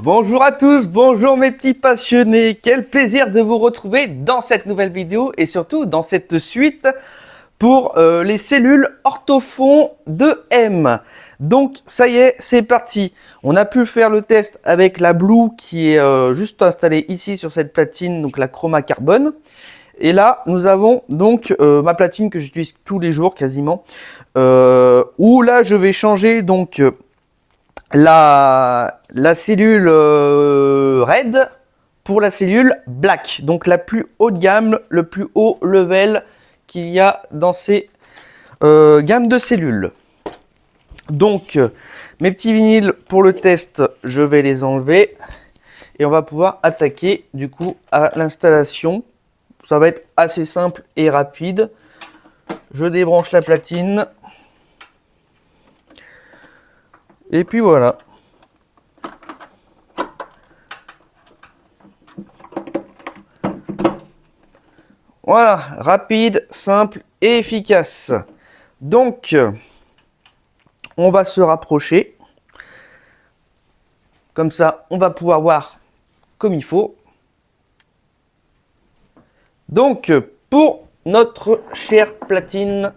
Bonjour à tous, bonjour mes petits passionnés, quel plaisir de vous retrouver dans cette nouvelle vidéo et surtout dans cette suite pour les cellules orthophon de M. Donc ça y est, c'est parti. On a pu faire le test avec la Blue qui est juste installée ici sur cette platine, donc la Chroma Carbone. Et là, nous avons donc ma platine que j'utilise tous les jours quasiment, où là je vais changer donc la cellule red pour la cellule black, donc la plus haut de gamme, le plus haut level qu'il y a dans ces gammes de cellules. Donc mes petits vinyles pour le test, je vais les enlever et on va pouvoir attaquer du coup à l'installation. Ça va être assez simple et rapide. Je débranche la platine. Et puis voilà. Voilà, rapide, simple et efficace. Donc, on va se rapprocher. Comme ça, on va pouvoir voir comme il faut. Donc, pour notre chère platine,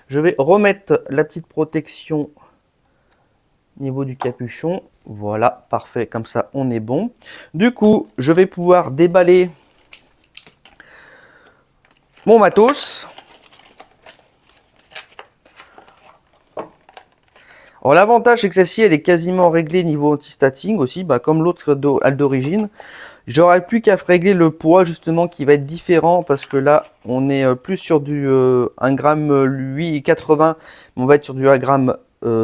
je vais remettre la petite protection au niveau du capuchon. Voilà, parfait, comme ça, on est bon. Du coup, je vais pouvoir déballer mon matos. Alors l'avantage c'est que celle-ci elle est quasiment réglée niveau anti-stacking aussi, comme l'autre d'origine. J'aurai plus qu'à régler le poids justement qui va être différent parce que là on est plus sur du 1 gramme 8,80, on va être sur du 1 gramme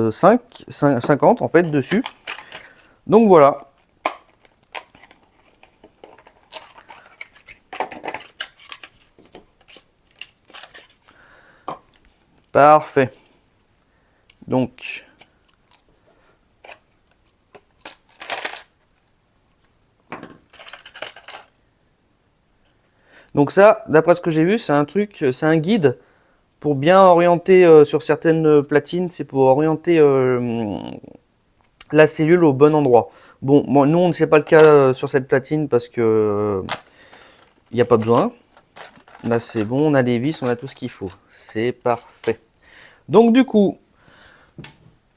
50 en fait dessus. Donc voilà. Parfait. Donc ça, d'après ce que j'ai vu, c'est un truc, c'est un guide pour bien orienter sur certaines platines, c'est pour orienter la cellule au bon endroit. Bon, nous on ne sait pas le cas sur cette platine parce que il n'y a pas besoin. Là c'est bon, on a les vis, on a tout ce qu'il faut. C'est parfait. Donc du coup,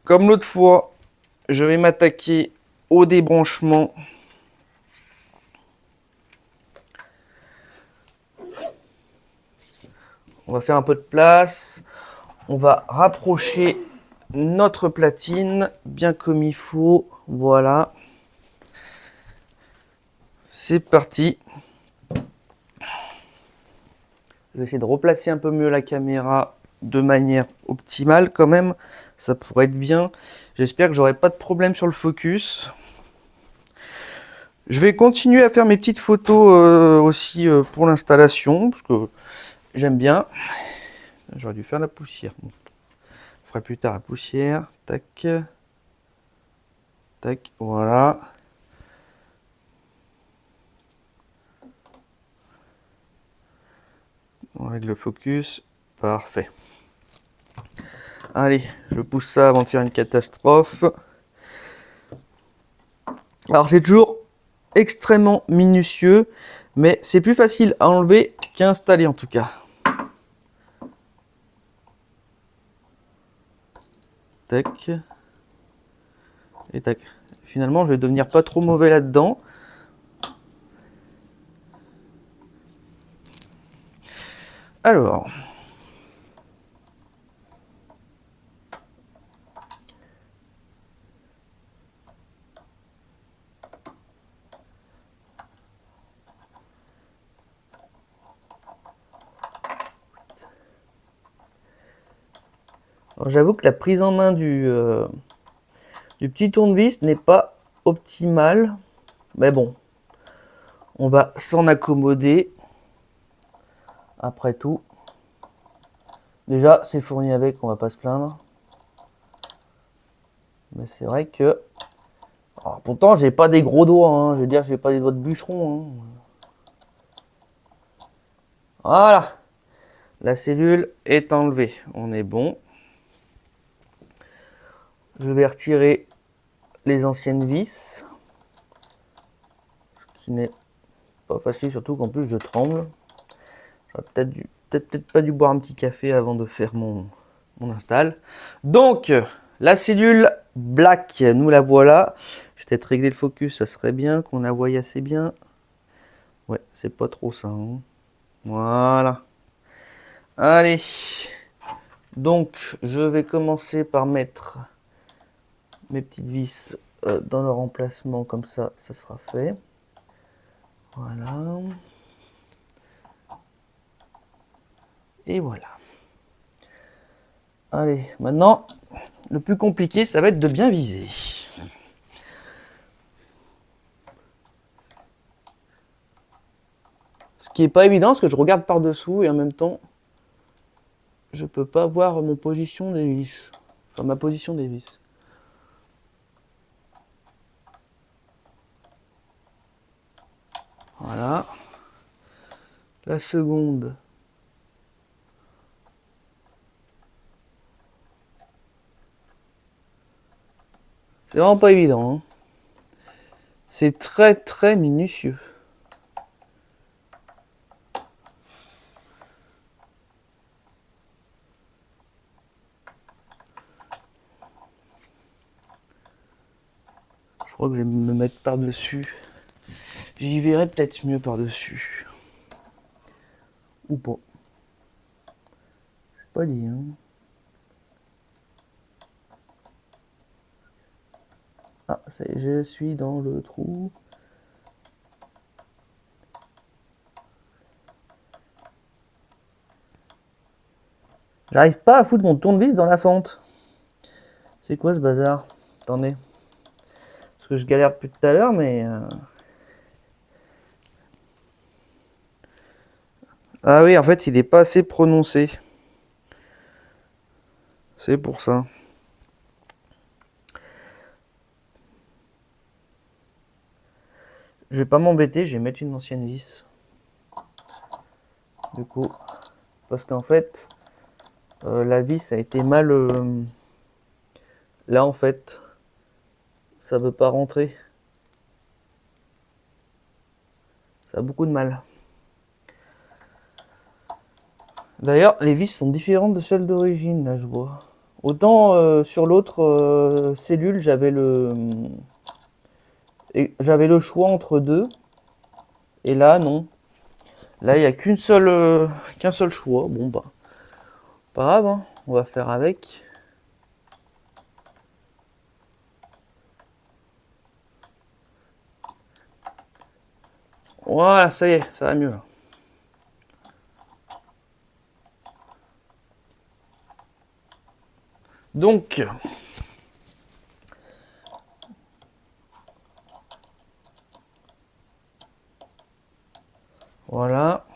comme l'autre fois, je vais m'attaquer au débranchement. On va faire un peu de place. On va rapprocher notre platine bien comme il faut. Voilà. C'est parti. Je vais essayer de replacer un peu mieux la caméra de manière optimale quand même. Ça pourrait être bien. J'espère que j'aurai pas de problème sur le focus. Je vais continuer à faire mes petites photos aussi pour l'installation parce que j'aime bien. J'aurais dû faire la poussière. Bon. Je ferai plus tard la poussière. Tac. Tac. Voilà. On règle le focus. Parfait. Allez, je pousse ça avant de faire une catastrophe. Alors c'est toujours extrêmement minutieux, mais c'est plus facile à enlever qu'à installer en tout cas. Tac. Et tac. Finalement, je vais devenir pas trop mauvais là-dedans. Alors. Alors j'avoue que la prise en main du petit tournevis n'est pas optimale. Mais bon, on va s'en accommoder. Après tout. Déjà, c'est fourni avec, on va pas se plaindre. Mais c'est vrai que... Alors, pourtant, j'ai pas des gros doigts, hein. Je veux dire, j'ai pas des doigts de bûcheron. Hein. Voilà. La cellule est enlevée. On est bon. Je vais retirer les anciennes vis. qui n'est pas facile, surtout qu'en plus je tremble. J'aurais peut-être pas dû boire un petit café avant de faire mon install. Donc, la cellule black, nous la voilà. Je vais peut-être régler le focus, ça serait bien qu'on la voie assez bien. Ouais, c'est pas trop ça. Hein. Voilà. Allez. Donc, je vais commencer par mettre mes petites vis dans leur emplacement, comme ça sera fait. Voilà. Et voilà. Allez, maintenant, le plus compliqué, ça va être de bien viser. Ce qui est pas évident, parce que je regarde par-dessous et en même temps, je peux pas voir mon position des vis. Enfin, ma position des vis. Voilà. La seconde. C'est vraiment pas évident. Hein. C'est très minutieux. Je crois que je vais me mettre par-dessus. J'y verrai peut-être mieux par-dessus. Ou pas. C'est pas dit. Hein. Ah, je suis dans le trou. J'arrive pas à foutre mon tournevis dans la fente. C'est quoi ce bazar? Attendez. Parce que je galère depuis tout à l'heure, mais... Ah oui, en fait, il n'est pas assez prononcé. C'est pour ça. Je vais pas m'embêter, je vais mettre une ancienne vis. Du coup, parce qu'en fait, la vis a été mal... Là, en fait, ça veut pas rentrer. Ça a beaucoup de mal. D'ailleurs, les vis sont différentes de celles d'origine, là, je vois. Autant sur l'autre cellule, j'avais le choix entre deux. Et là, non. Là, il n'y a qu'un seul choix. Bon, bah, pas grave, hein. On va faire avec. Voilà, ça y est, ça va mieux. Là. Donc, voilà.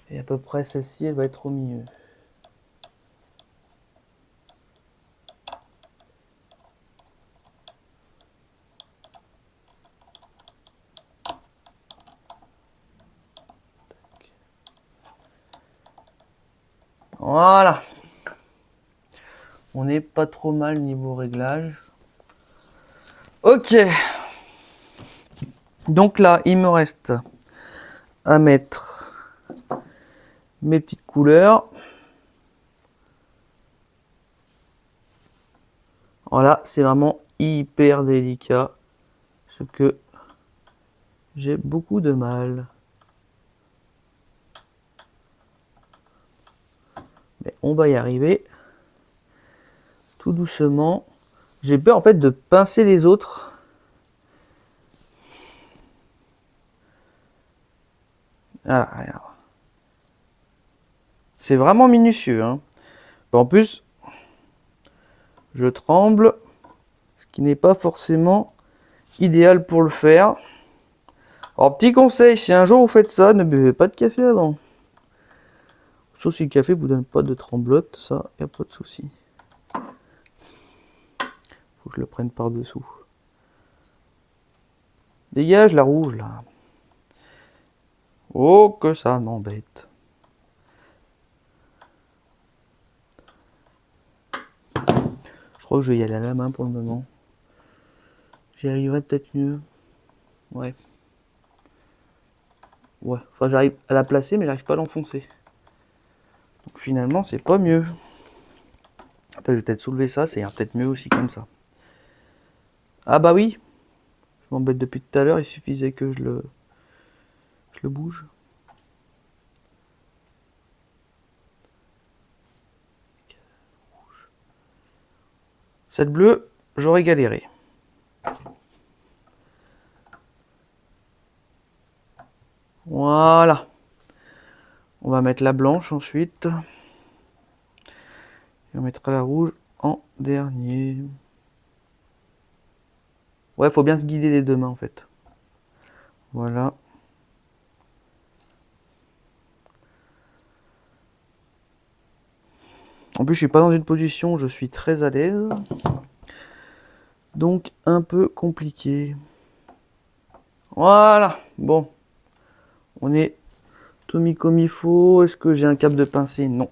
Et à peu près celle-ci, elle va être au milieu. Voilà. On n'est pas trop mal niveau réglage. Ok. Donc là, il me reste à mettre mes petites couleurs. Voilà, c'est vraiment hyper délicat. Ce que j'ai beaucoup de mal. Mais on va y arriver. Tout doucement. J'ai peur en fait de pincer les autres. Ah, regarde. C'est vraiment minutieux. Hein. En plus, je tremble. Ce qui n'est pas forcément idéal pour le faire. Alors, petit conseil, si un jour vous faites ça, ne buvez pas de café avant. Sauf si le café vous donne pas de tremblote, ça, y a pas de souci. Faut que je le prenne par dessous. Dégage la rouge là. Oh que ça m'embête. Je crois que je vais y aller à la main pour le moment. J'y arriverai peut-être mieux. Ouais. Ouais, enfin j'arrive à la placer, mais j'arrive pas à l'enfoncer. Donc finalement, c'est pas mieux. Attends, je vais peut-être soulever ça, c'est peut-être mieux aussi comme ça. Ah bah oui, je m'embête depuis tout à l'heure, il suffisait que je le bouge. Cette bleue, j'aurais galéré. Voilà. On va mettre la blanche ensuite. Et on mettra la rouge en dernier. Ouais, faut bien se guider des deux mains en fait. Voilà. En plus, je suis pas dans une position où je suis très à l'aise. Donc, un peu compliqué. Voilà. Bon. On est tout mis comme il faut. Est-ce que j'ai un câble de pincée? Non.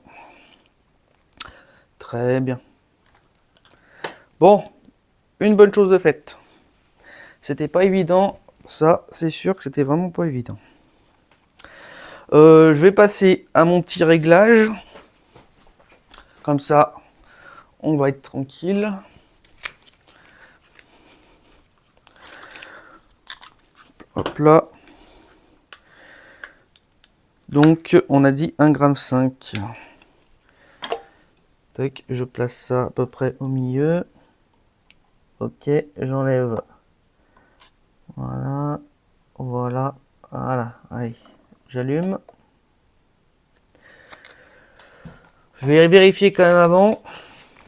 Très bien. Bon. Une bonne chose de faite. C'était pas évident. Ça, c'est sûr que c'était vraiment pas évident. Je vais passer à mon petit réglage. Comme ça, on va être tranquille. Hop là. Donc, on a dit 1,5 g. Tac, je place ça à peu près au milieu. Ok, j'enlève. Voilà, voilà, voilà. Allez, j'allume. Je vais vérifier quand même avant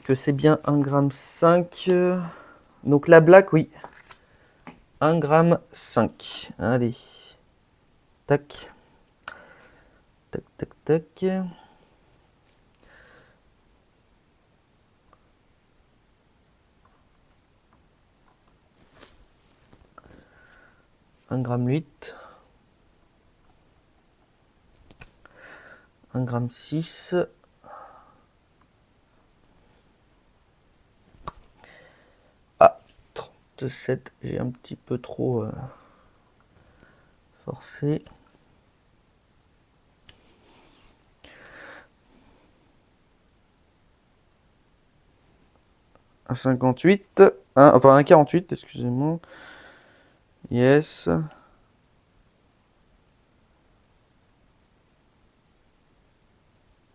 que c'est bien 1,5 g. Donc la black, oui. 1,5 g. Allez. Tac. Tac, tac, tac. Un gramme 8. 1,6 g. Ah, 37. J'ai un petit peu trop forcé. Un 58. Enfin, un 48, excusez-moi. Yes.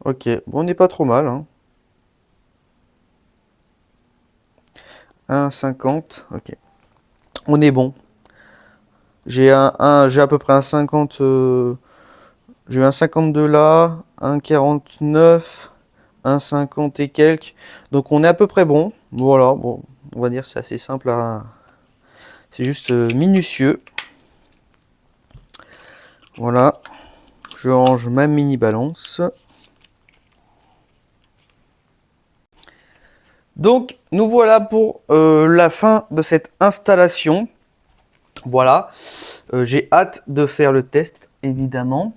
Ok, bon, on n'est pas trop mal. Hein. 1,50. Ok. On est bon. J'ai j'ai à peu près un 50. J'ai eu un 52 là, un 49, un 50 et quelques. Donc on est à peu près bon. Voilà, bon, on va dire c'est assez simple à. C'est juste minutieux. Voilà. Je range ma mini balance. Donc nous voilà pour la fin de cette installation. Voilà. J'ai hâte de faire le test, évidemment.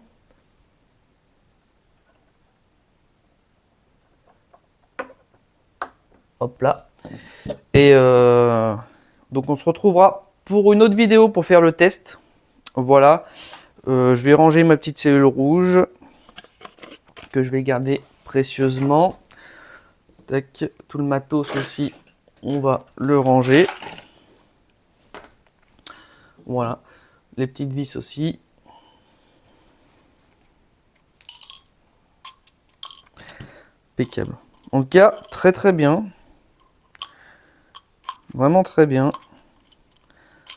Hop là. Et donc on se retrouvera pour une autre vidéo pour faire le test. Voilà. Je vais ranger ma petite cellule rouge que je vais garder précieusement. Tac, tout le matos aussi, on va le ranger. Voilà, les petites vis aussi. Impeccable. En tout cas, très très bien. Vraiment très bien.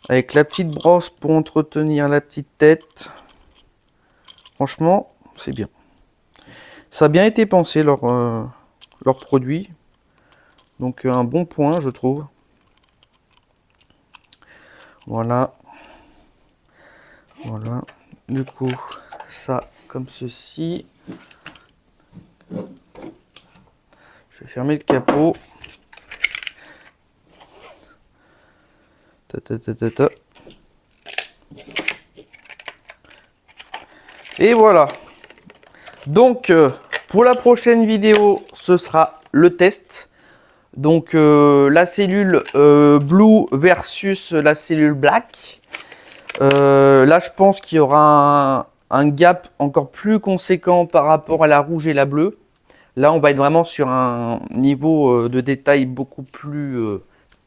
Avec la petite brosse pour entretenir la petite tête. Franchement, c'est bien. Ça a bien été pensé leur produit. Donc un bon point, je trouve. Voilà. Voilà. Du coup, ça comme ceci. Je vais fermer le capot. Ta, ta, ta, ta, ta. Et voilà. Donc, pour la prochaine vidéo, ce sera le test. Donc, la cellule blue versus la cellule black. Là, je pense qu'il y aura un gap encore plus conséquent par rapport à la rouge et la bleue. Là, on va être vraiment sur un niveau de détail beaucoup plus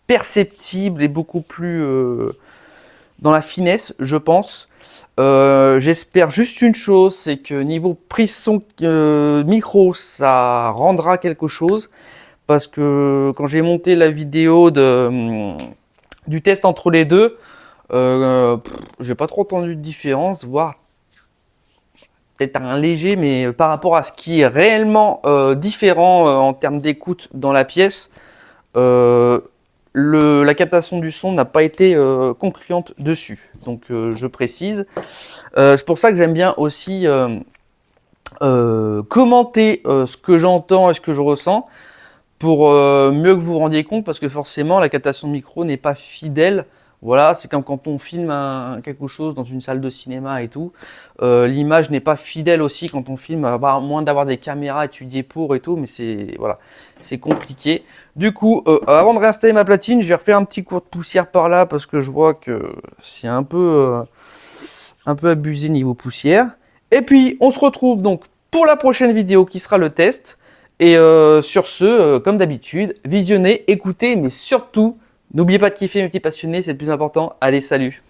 perceptible et beaucoup plus dans la finesse, je pense. J'espère juste une chose, c'est que niveau prise son micro, ça rendra quelque chose. Parce que quand j'ai monté la vidéo du test entre les deux, j'ai pas trop entendu de différence, voire peut-être un léger, mais par rapport à ce qui est réellement différent en termes d'écoute dans la pièce, la captation du son n'a pas été concluante dessus. Donc je précise. C'est pour ça que j'aime bien aussi commenter ce que j'entends et ce que je ressens pour mieux que vous vous rendiez compte, parce que forcément la captation de micro n'est pas fidèle. Voilà, c'est comme quand on filme quelque chose dans une salle de cinéma et tout. L'image n'est pas fidèle aussi quand on filme, à moins d'avoir des caméras étudiées pour et tout, mais c'est voilà, c'est compliqué. Du coup, avant de réinstaller ma platine, je vais refaire un petit cours de poussière par là parce que je vois que c'est un peu abusé niveau poussière. Et puis, on se retrouve donc pour la prochaine vidéo qui sera le test. Et sur ce, comme d'habitude, visionnez, écoutez, mais surtout, n'oubliez pas de kiffer mes petits passionnés, c'est le plus important. Allez, salut!